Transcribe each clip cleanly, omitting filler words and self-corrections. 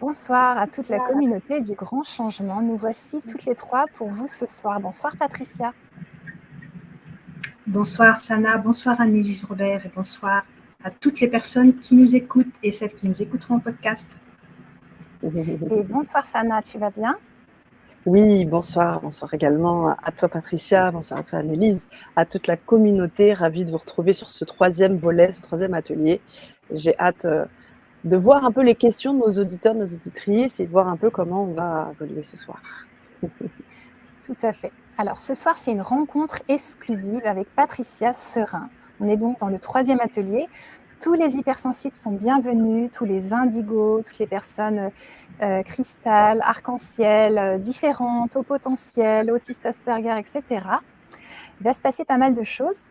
Bonsoir à toute la communauté du Grand Changement. Nous voici toutes les trois pour vous ce soir. Bonsoir Patricia. Bonsoir Sana, bonsoir Annelise Robert et bonsoir à toutes les personnes qui nous écoutent et celles qui nous écouteront en podcast. Et bonsoir Sana, tu vas bien? Oui, bonsoir également à toi Patricia, bonsoir à toi Annelise, à toute la communauté, ravie de vous retrouver sur ce troisième volet, ce troisième atelier. J'ai hâte de voir un peu les questions de nos auditeurs, de nos auditrices et de voir un peu comment on va évoluer ce soir. Tout à fait. Alors ce soir, c'est une rencontre exclusive avec Patricia Serin. On est donc dans le troisième atelier. Tous les hypersensibles sont bienvenus, tous les indigos, toutes les personnes cristal, arc-en-ciel, différentes, au potentiel, autistes Asperger, etc. Il va se passer pas mal de choses.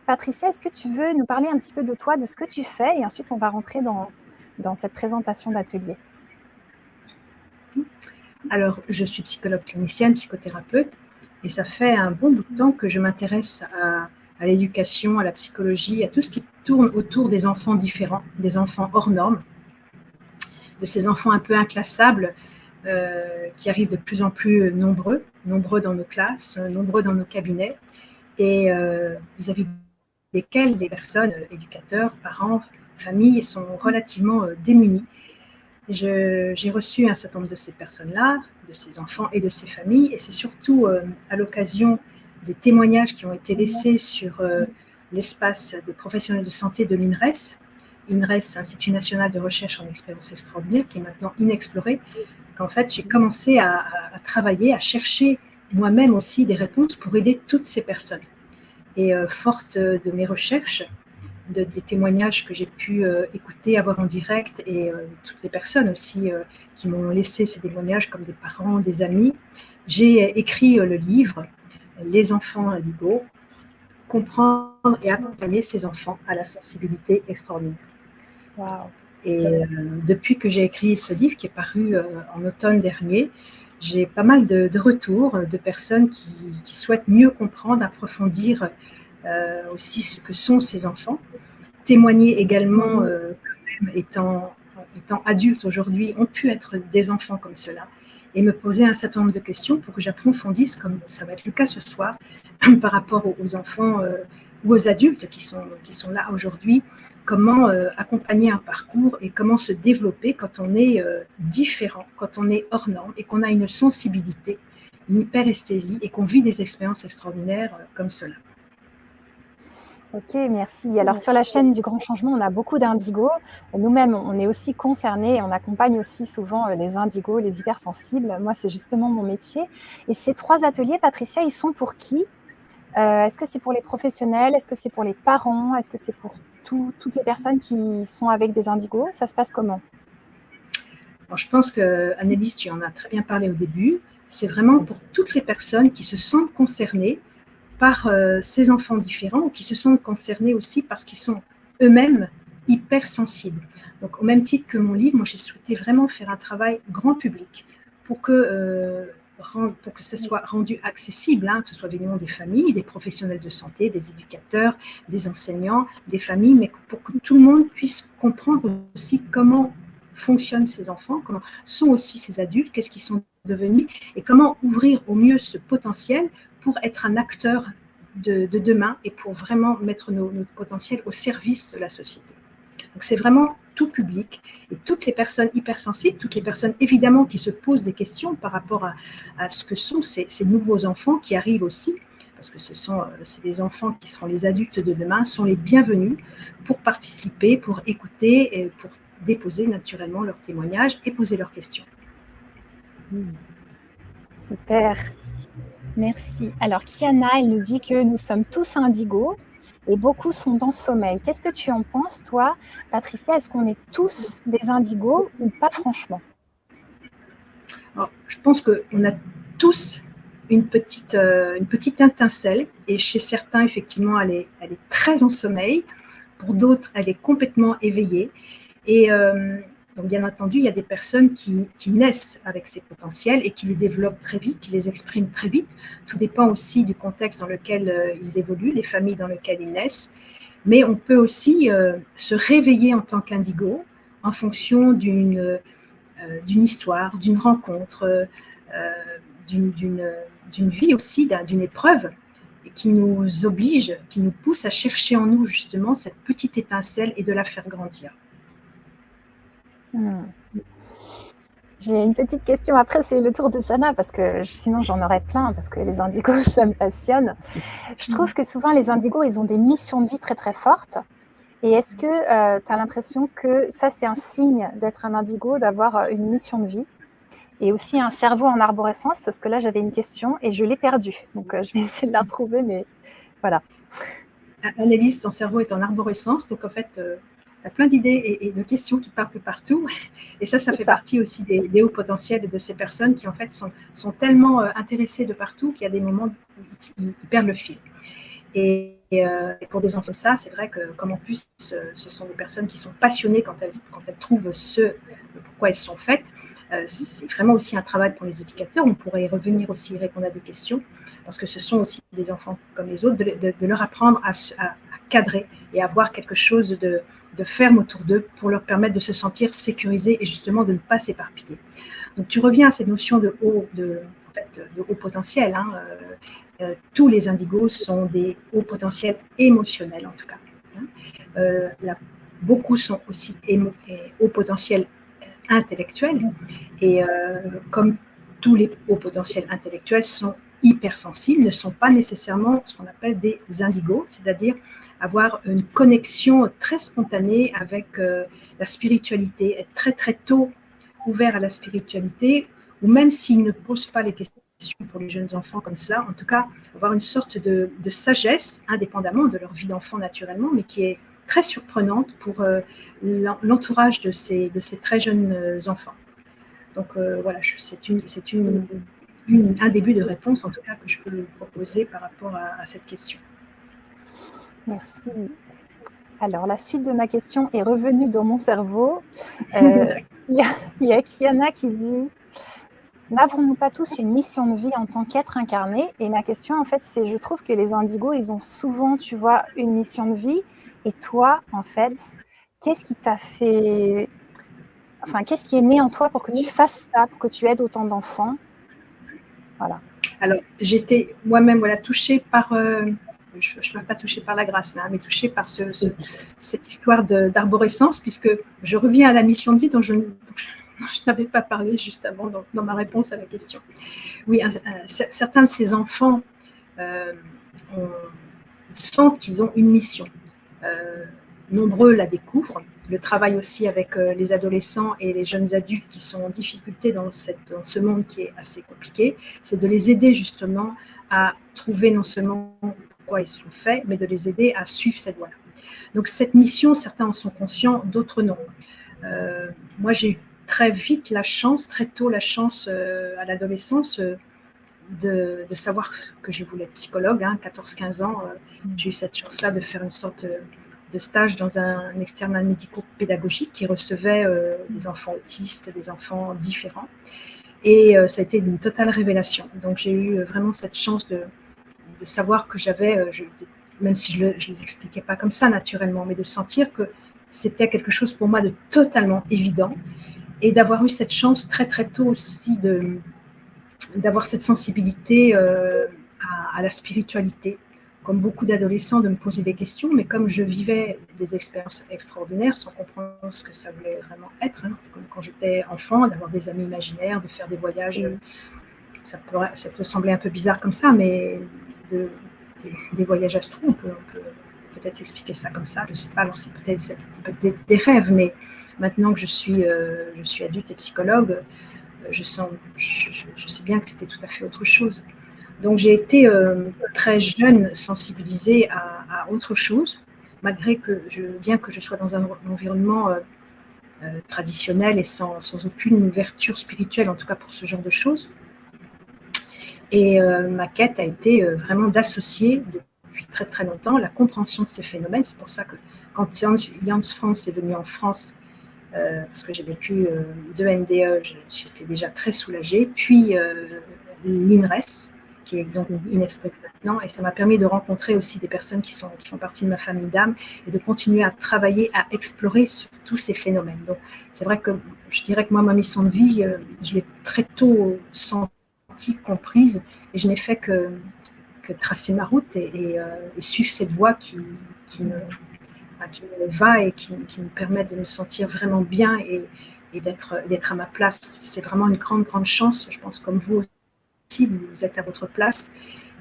Patricia, est-ce que tu veux nous parler un petit peu de toi, de ce que tu fais, et ensuite on va rentrer dans cette présentation d'atelier. Alors, je suis psychologue clinicienne, psychothérapeute, et ça fait un bon bout de temps que je m'intéresse à l'éducation, à la psychologie, à tout ce qui tourne autour des enfants différents, des enfants hors normes, de ces enfants un peu inclassables qui arrivent de plus en plus nombreux dans nos classes, nombreux dans nos cabinets, et vis-à-vis desquels les personnes, éducateurs, parents, familles, sont relativement démunis. J'ai reçu un certain nombre de ces personnes-là, de ces enfants et de ces familles, et c'est surtout à l'occasion des témoignages qui ont été laissés sur l'espace des professionnels de santé de l'INRES, Institut National de Recherche en Expérience Extraordinaire, qui est maintenant inexploré, qu'en fait j'ai commencé à travailler, à chercher moi-même aussi des réponses pour aider toutes ces personnes. Et forte de mes recherches, des témoignages que j'ai pu écouter, avoir en direct, et toutes les personnes aussi qui m'ont laissé ces témoignages comme des parents, des amis, j'ai écrit le livre « Les enfants indigos, comprendre et accompagner ces enfants à la sensibilité extraordinaire ». Wow. Et depuis que j'ai écrit ce livre, qui est paru en automne dernier, j'ai pas mal de retours de personnes qui souhaitent mieux comprendre, approfondir aussi ce que sont ces enfants, témoigner également, quand même, étant adultes aujourd'hui, ont pu être des enfants comme cela, et me poser un certain nombre de questions pour que j'approfondisse, comme ça va être le cas ce soir, par rapport aux enfants ou aux adultes qui sont là aujourd'hui, comment accompagner un parcours et comment se développer quand on est différent, quand on est hors norme et qu'on a une sensibilité, une hyperesthésie et qu'on vit des expériences extraordinaires comme cela. Ok, merci. Alors sur la chaîne du Grand Changement, on a beaucoup d'indigos. Nous-mêmes, on est aussi concernés, on accompagne aussi souvent les indigos, les hypersensibles. Moi, c'est justement mon métier. Et ces trois ateliers, Patricia, ils sont pour qui ? Est-ce que c'est pour les professionnels ? Est-ce que c'est pour les parents ? Est-ce que c'est pour toutes les personnes qui sont avec des indigos ? Ça se passe comment ? Alors, je pense que, Annelise, tu en as très bien parlé au début. C'est vraiment pour toutes les personnes qui se sentent concernées par ces enfants différents, ou qui se sentent concernés aussi parce qu'ils sont eux-mêmes hypersensibles. Donc, au même titre que mon livre, moi, j'ai souhaité vraiment faire un travail grand public pour que ce soit rendu accessible, que ce soit venant des familles, des professionnels de santé, des éducateurs, des enseignants, des familles, mais pour que tout le monde puisse comprendre aussi comment fonctionnent ces enfants, comment sont aussi ces adultes, qu'est-ce qu'ils sont devenus, et comment ouvrir au mieux ce potentiel pour être un acteur de demain et pour vraiment mettre notre potentiel au service de la société. Donc c'est vraiment tout public, et toutes les personnes hypersensibles, toutes les personnes évidemment qui se posent des questions par rapport à ce que sont ces nouveaux enfants qui arrivent aussi, parce que c'est des enfants qui seront les adultes de demain, sont les bienvenus pour participer, pour écouter et pour déposer naturellement leurs témoignages et poser leurs questions. Super, merci. Alors Kiana, elle nous dit que nous sommes tous indigos et beaucoup sont dans le sommeil. Qu'est-ce que tu en penses, toi, Patricia ? Est-ce qu'on est tous des indigos ou pas franchement ? Alors, je pense qu'on a tous une petite étincelle, et chez certains, effectivement, elle est très en sommeil. Pour d'autres, elle est complètement éveillée. Et donc, bien entendu, il y a des personnes qui naissent avec ces potentiels et qui les développent très vite, qui les expriment très vite. Tout dépend aussi du contexte dans lequel ils évoluent, les familles dans lesquelles ils naissent. Mais on peut aussi se réveiller en tant qu'indigo en fonction d'une d'une histoire, d'une rencontre, d'une vie aussi, d'une épreuve, et qui nous oblige, qui nous pousse à chercher en nous justement cette petite étincelle et de la faire grandir. J'ai une petite question, après c'est le tour de Sana, parce que sinon j'en aurais plein, parce que les indigos, ça me passionne. Je trouve que souvent les indigos, ils ont des missions de vie très très fortes. Et est-ce que tu as l'impression que ça c'est un signe d'être un indigo, d'avoir une mission de vie et aussi un cerveau en arborescence, parce que là j'avais une question et je l'ai perdue. Donc je vais essayer de la retrouver, mais voilà. Annelise, ton cerveau est en arborescence, donc en fait, tu as plein d'idées et de questions qui partent partout. Et ça fait partie aussi des hauts potentiels de ces personnes qui en fait sont tellement intéressées de partout qu'il y a des moments où ils perdent le fil. Et pour des enfants, ça, c'est vrai que comme en plus, ce sont des personnes qui sont passionnées quand elles trouvent ce pourquoi elles sont faites. C'est vraiment aussi un travail pour les éducateurs. On pourrait y revenir aussi, répondre à des questions, parce que ce sont aussi des enfants comme les autres, de leur apprendre à cadrer et à avoir quelque chose de ferme autour d'eux pour leur permettre de se sentir sécurisés et justement de ne pas s'éparpiller. Donc tu reviens à cette notion de haut potentiel. Tous les indigos sont des hauts potentiels émotionnels en tout cas. Beaucoup sont aussi hauts potentiels intellectuels et comme tous les hauts potentiels intellectuels sont hypersensibles, ne sont pas nécessairement ce qu'on appelle des indigos, c'est-à-dire avoir une connexion très spontanée avec la spiritualité, être très très tôt ouvert à la spiritualité, ou même s'ils ne posent pas les questions pour les jeunes enfants comme cela, en tout cas avoir une sorte de sagesse, indépendamment de leur vie d'enfant naturellement, mais qui est très surprenante pour l'entourage de ces très jeunes enfants. Donc voilà, c'est un début de réponse en tout cas que je peux proposer par rapport à cette question. Merci. Alors, la suite de ma question est revenue dans mon cerveau. Il y a Kiana qui dit « N'avons-nous pas tous une mission de vie en tant qu'être incarné ?» Et ma question, en fait, c'est, je trouve que les indigos, ils ont souvent, tu vois, une mission de vie. Et toi, en fait, qu'est-ce qui t'a fait... Enfin, qu'est-ce qui est né en toi pour que tu fasses ça, pour que tu aides autant d'enfants? Voilà. Alors, j'étais moi-même touchée par... je ne suis pas touchée par la grâce, là, mais touchée par cette histoire d'arborescence, puisque je reviens à la mission de vie dont je n'avais pas parlé juste avant dans ma réponse à la question. Oui, certains de ces enfants sentent qu'ils ont une mission. Nombreux la découvrent. Le travail aussi avec les adolescents et les jeunes adultes qui sont en difficulté dans ce monde qui est assez compliqué, c'est de les aider justement à trouver non seulement pourquoi ils sont faits, mais de les aider à suivre cette voie-là. Donc cette mission, certains en sont conscients, d'autres non. Moi, j'ai eu très vite très tôt la chance à l'adolescence de savoir que je voulais être psychologue. 14-15 ans, j'ai eu cette chance-là de faire une sorte de stage dans un externat médico-pédagogique qui recevait des enfants autistes, des enfants différents. Et ça a été une totale révélation. Donc j'ai eu vraiment cette chance de savoir que j'avais, même si je ne l'expliquais pas comme ça naturellement, mais de sentir que c'était quelque chose pour moi de totalement évident et d'avoir eu cette chance très très tôt aussi d'avoir cette sensibilité à la spiritualité, comme beaucoup d'adolescents, de me poser des questions, mais comme je vivais des expériences extraordinaires sans comprendre ce que ça voulait vraiment être, comme quand j'étais enfant, d'avoir des amis imaginaires, de faire des voyages, ça peut sembler un peu bizarre comme ça, mais des voyages astro, on peut peut-être expliquer ça comme ça, je ne sais pas, alors c'est peut-être des rêves, mais maintenant que je suis adulte et psychologue, je sais bien que c'était tout à fait autre chose. Donc j'ai été très jeune sensibilisée à autre chose, malgré que bien que je sois dans un environnement traditionnel et sans aucune ouverture spirituelle, en tout cas pour ce genre de choses. Et ma quête a été vraiment d'associer depuis très très longtemps la compréhension de ces phénomènes. C'est pour ça que quand Jans France est venu en France, parce que j'ai vécu 2 NDE, j'étais déjà très soulagée. Puis l'INRES, qui est donc inexplorée maintenant. Et ça m'a permis de rencontrer aussi des personnes qui font partie de ma famille d'âme et de continuer à travailler, à explorer sur tous ces phénomènes. Donc, c'est vrai que je dirais que moi, ma mission de vie, je l'ai très tôt sentie, comprise, et je n'ai fait que tracer ma route et suivre cette voie qui me va et qui me permet de me sentir vraiment bien et d'être à ma place. C'est vraiment une grande, grande chance, je pense, comme vous aussi, vous êtes à votre place.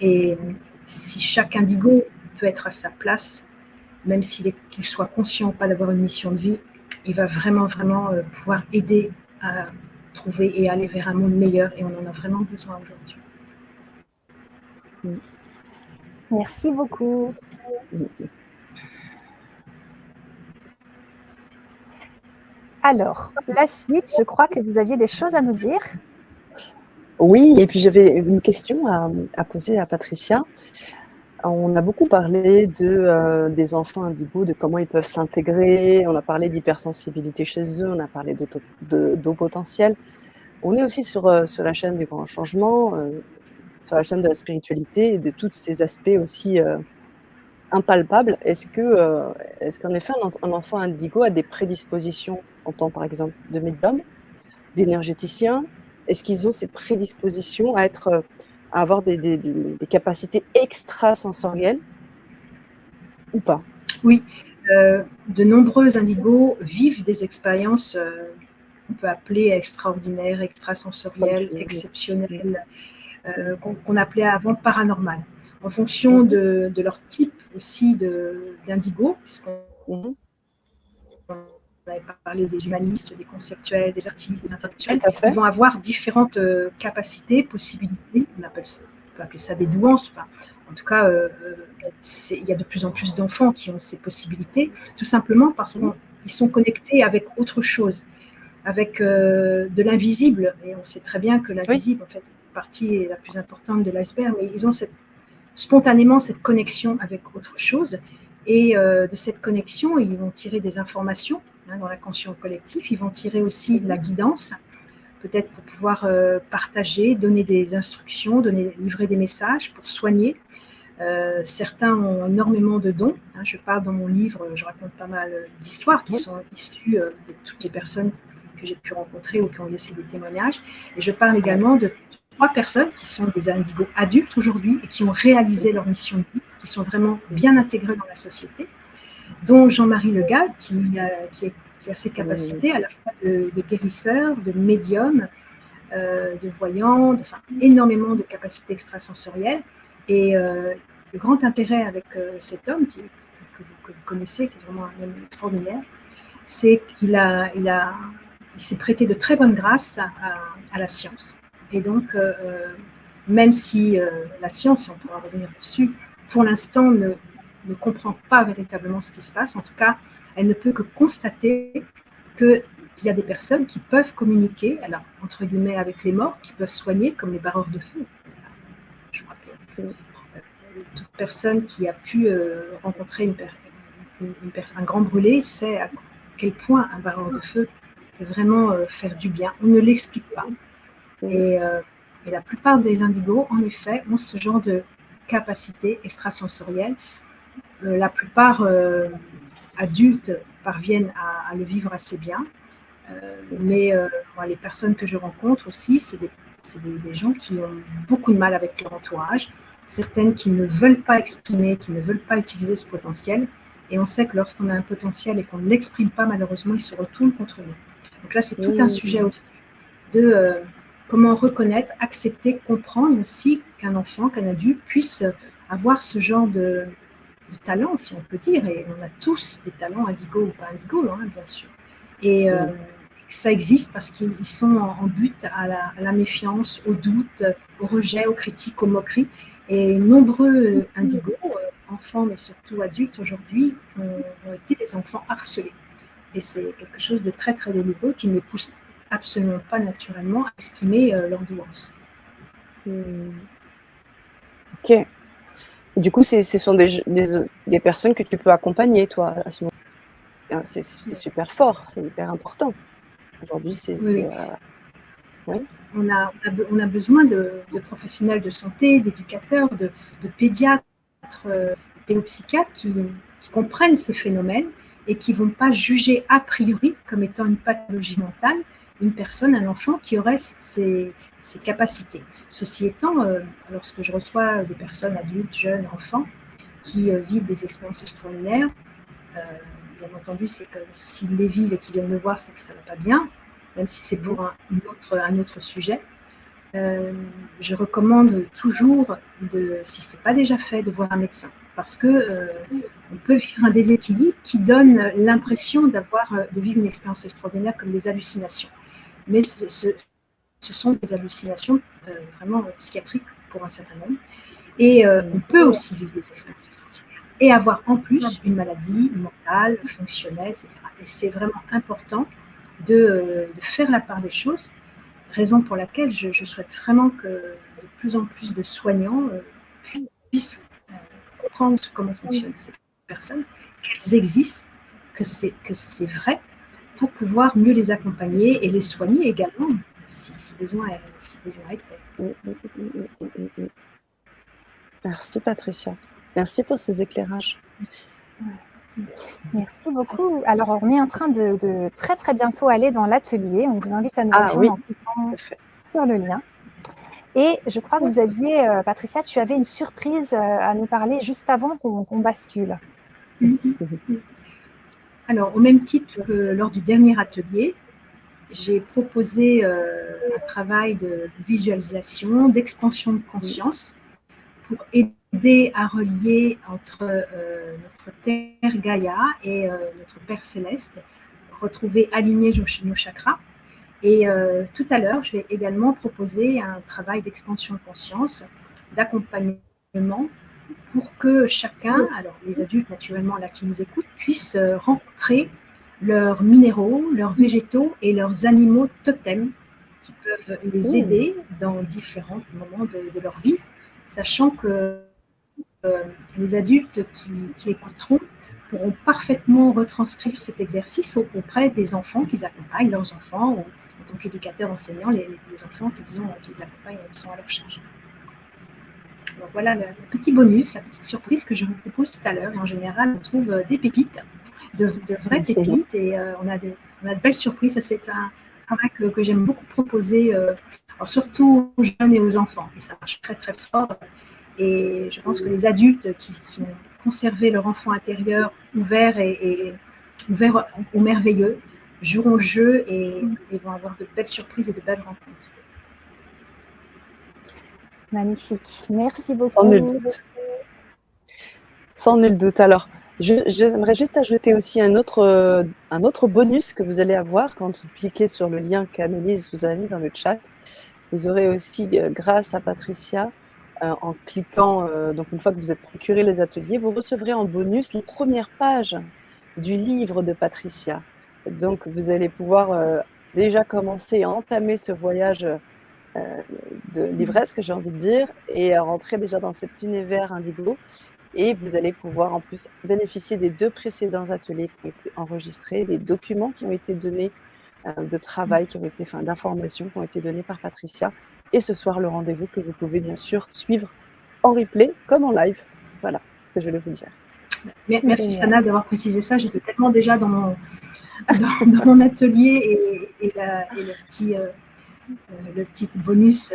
Et si chaque indigo peut être à sa place, même qu'il soit conscient ou pas d'avoir une mission de vie, il va vraiment, vraiment pouvoir aider à trouver et aller vers un monde meilleur. Et on en a vraiment besoin aujourd'hui. Merci beaucoup. Alors, la suite, je crois que vous aviez des choses à nous dire. Oui, et puis j'avais une question à poser à Patricia. On a beaucoup parlé des enfants indigos, de comment ils peuvent s'intégrer. On a parlé d'hypersensibilité chez eux, on a parlé d'eau potentielle. On est aussi sur la chaîne du grand changement, sur la chaîne de la spiritualité et de tous ces aspects aussi impalpables. Est-ce qu'en effet, un enfant indigo a des prédispositions en tant, par exemple, de médium, d'énergéticien? Est-ce qu'ils ont cette prédisposition à avoir des capacités extrasensorielles ou pas? Oui, de nombreux indigos vivent des expériences qu'on peut appeler extraordinaires, extrasensorielles, exceptionnelles, qu'on appelait avant paranormales, en fonction de leur type aussi d'indigo, puisqu'on avait parlé des humanistes, des conceptuels, des artistes, des intellectuels. Ils vont avoir différentes capacités, possibilités. On peut appeler ça des douances. Enfin, en tout cas, il y a de plus en plus d'enfants qui ont ces possibilités, tout simplement parce qu'ils sont connectés avec autre chose, avec de l'invisible. Et on sait très bien que l'invisible, en fait, c'est la partie la plus importante de l'iceberg, mais ils ont spontanément cette connexion avec autre chose. Et de cette connexion, ils vont tirer des informations dans l'inconscient collectif. Ils vont tirer aussi de la guidance, peut-être pour pouvoir partager, donner des instructions, livrer des messages pour soigner. Certains ont énormément de dons. Je parle dans mon livre, je raconte pas mal d'histoires qui sont issues de toutes les personnes que j'ai pu rencontrer ou qui ont laissé des témoignages. Et je parle également de 3 personnes qui sont des indigos adultes aujourd'hui et qui ont réalisé leur mission de vie, qui sont vraiment bien intégrés dans la société, dont Jean-Marie Le Gall, qui a ses capacités à la fois de guérisseur, de médium, de voyant, énormément de capacités extrasensorielles. Et le grand intérêt avec cet homme que vous connaissez, qui est vraiment un homme extraordinaire, c'est qu'il s'est prêté de très bonne grâce à la science. Et donc, même si la science, on pourra revenir dessus, pour l'instant ne comprend pas véritablement ce qui se passe, en tout cas, elle ne peut que constater qu'il y a des personnes qui peuvent communiquer, alors entre guillemets avec les morts, qui peuvent soigner, comme les barreurs de feu. Je crois que toute personne qui a pu rencontrer un grand brûlé sait à quel point un barreur de feu peut vraiment faire du bien. On ne l'explique pas. Et la plupart des indigos, en effet, ont ce genre de capacité extrasensorielle. La plupart adultes parviennent à le vivre assez bien. Mais les personnes que je rencontre aussi, c'est des gens qui ont beaucoup de mal avec leur entourage, certaines qui ne veulent pas exprimer, qui ne veulent pas utiliser ce potentiel. Et on sait que lorsqu'on a un potentiel et qu'on ne l'exprime pas, malheureusement, il se retourne contre nous. Donc là, c'est tout un sujet aussi de comment reconnaître, accepter, comprendre aussi qu'un enfant, qu'un adulte puisse avoir ce genre de talent, si on peut dire. Et on a tous des talents, indigos ou pas indigos, bien sûr. Et ça existe parce qu'ils sont en but à la méfiance, au doute, au rejet, aux critiques, aux moqueries. Et nombreux indigos, enfants mais surtout adultes aujourd'hui, ont été des enfants harcelés. Et c'est quelque chose de très très douloureux qui ne pousse absolument pas naturellement à exprimer leur douance. Ok. Du coup, ce sont des personnes que tu peux accompagner, toi, à ce moment-là. C'est super fort, c'est hyper important. Aujourd'hui, Oui. Oui. On a besoin de professionnels de santé, d'éducateurs, de pédiatres, pédopsychiatres qui comprennent ces phénomènes et qui ne vont pas juger a priori comme étant une pathologie mentale une personne, un enfant qui aurait ces capacités. Ceci étant, lorsque je reçois des personnes adultes, jeunes, enfants, qui vivent des expériences extraordinaires, bien entendu, c'est que s'ils les vivent et qu'ils viennent me voir, c'est que ça ne va pas bien, même si c'est pour un autre sujet. Je recommande toujours, si ce n'est pas déjà fait, de voir un médecin. Parce que on peut vivre un déséquilibre qui donne l'impression de vivre une expérience extraordinaire comme des hallucinations. Mais ce sont des hallucinations vraiment psychiatriques pour un certain nombre. Et on peut aussi vivre des expériences extraordinaires et avoir en plus une maladie mentale, fonctionnelle, etc. Et c'est vraiment important de faire la part des choses, raison pour laquelle je souhaite vraiment que de plus en plus de soignants puissent comprendre comment fonctionnent ces personnes, qu'elles existent, que c'est vrai, pour pouvoir mieux les accompagner et les soigner également, si besoin était. Merci Patricia. Merci pour ces éclairages. Merci beaucoup. Alors, on est en train de très très bientôt aller dans l'atelier. On vous invite à nous rejoindre en cliquant sur le lien. Et je crois que vous aviez, Patricia, tu avais une surprise à nous parler juste avant qu'on bascule. Alors, au même titre que lors du dernier atelier, j'ai proposé un travail de visualisation, d'expansion de conscience pour aider à relier entre notre Terre Gaïa et notre Père Céleste, retrouver aligner nos chakras. Et tout à l'heure, je vais également proposer un travail d'expansion de conscience, d'accompagnement, pour que chacun, alors les adultes naturellement là qui nous écoutent, puissent rencontrer leurs minéraux, leurs végétaux et leurs animaux totems qui peuvent les aider dans différents moments de leur vie, sachant que les adultes qui écouteront pourront parfaitement retranscrire cet exercice auprès des enfants qu'ils accompagnent, leurs enfants, ou en tant qu'éducateurs enseignants, les enfants qu'ils accompagnent et qui sont à leur charge. Donc voilà le petit bonus, la petite surprise que je vous propose tout à l'heure. Et en général, on trouve des pépites, de vraies pépites, et on a de belles surprises. C'est un travail que j'aime beaucoup proposer, alors surtout aux jeunes et aux enfants. Et ça marche très très fort. Et je pense que les adultes qui ont conservé leur enfant intérieur ouvert et ouvert au merveilleux joueront le jeu et vont avoir de belles surprises et de belles rencontres. Magnifique. Merci beaucoup. Sans nul doute. Sans nul doute. Alors, j'aimerais juste ajouter aussi un autre bonus que vous allez avoir quand vous cliquez sur le lien qu'Annelise vous a mis dans le chat. Vous aurez aussi, grâce à Patricia, en cliquant, donc une fois que vous êtes procuré les ateliers, vous recevrez en bonus les premières pages du livre de Patricia. Donc, vous allez pouvoir déjà commencer à entamer ce voyage de livresque, j'ai envie de dire, et rentrer déjà dans cet univers indigo. Et vous allez pouvoir en plus bénéficier des 2 précédents ateliers qui ont été enregistrés, des documents qui ont été donnés de travail, d'informations qui ont été donnés par Patricia. Et ce soir, le rendez-vous que vous pouvez bien sûr suivre en replay comme en live. Voilà ce que je voulais vous dire. Merci Sana d'avoir précisé ça. J'étais tellement déjà dans mon atelier et le petit bonus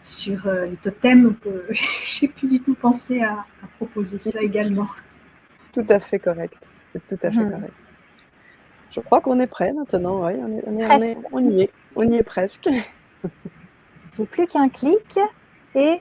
sur les totems que j'ai plus du tout pensé à proposer ça également. Tout à fait correct. Tout à fait correct. Je crois qu'on est prêt maintenant. Oui, on y est presque. J'ai plus qu'un clic et